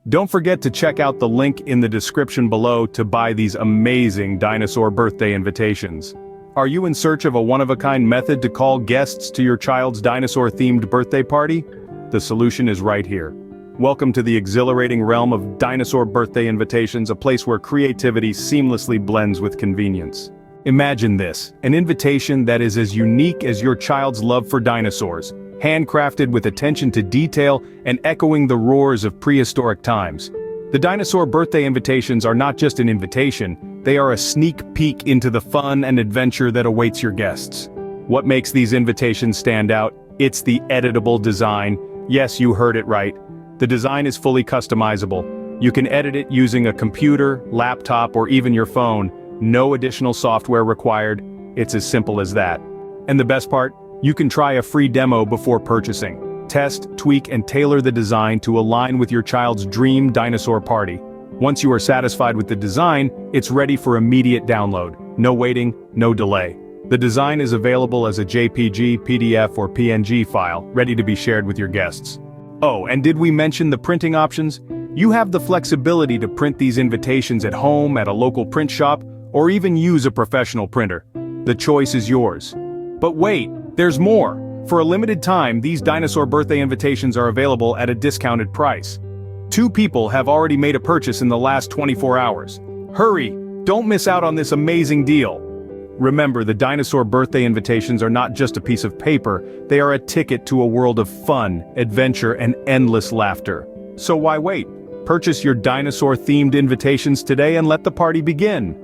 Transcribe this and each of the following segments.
Don't forget to check out the link in the description below to buy these amazing dinosaur birthday invitations. Are you in search of a one-of-a-kind method to call guests to your child's dinosaur-themed birthday party? The solution is right here. Welcome to the exhilarating realm of dinosaur birthday invitations, a place where creativity seamlessly blends with convenience. Imagine this, an invitation that is as unique as your child's love for dinosaurs, handcrafted with attention to detail and echoing the roars of prehistoric times. The dinosaur birthday invitations are not just an invitation, they are a sneak peek into the fun and adventure that awaits your guests. What makes these invitations stand out? It's the editable design. Yes, you heard it right. The design is fully customizable. You can edit it using a computer, laptop, or even your phone. No additional software required. It's as simple as that. And the best part? You can try a free demo before purchasing. Test, tweak, and tailor the design to align with your child's dream dinosaur party. Once you are satisfied with the design, it's ready for immediate download. No waiting, no delay. The design is available as a JPG, PDF, or PNG file, ready to be shared with your guests. Oh, and did we mention the printing options? You have the flexibility to print these invitations at home, at a local print shop, or even use a professional printer. The choice is yours. But wait, there's more. For a limited time, these dinosaur birthday invitations are available at a discounted price. 2 people have already made a purchase in the last 24 hours. Hurry, don't miss out on this amazing deal. Remember, the dinosaur birthday invitations are not just a piece of paper, they are a ticket to a world of fun, adventure, and endless laughter. So why wait? Purchase your dinosaur-themed invitations today and let the party begin.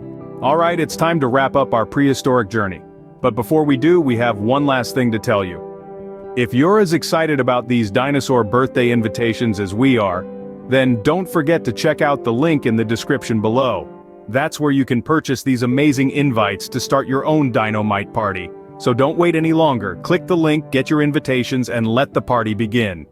Alright, it's time to wrap up our prehistoric journey. But before we do, we have one last thing to tell you. If you're as excited about these dinosaur birthday invitations as we are, then don't forget to check out the link in the description below. That's where you can purchase these amazing invites to start your own Dino-mite party. So don't wait any longer, click the link, get your invitations, and let the party begin.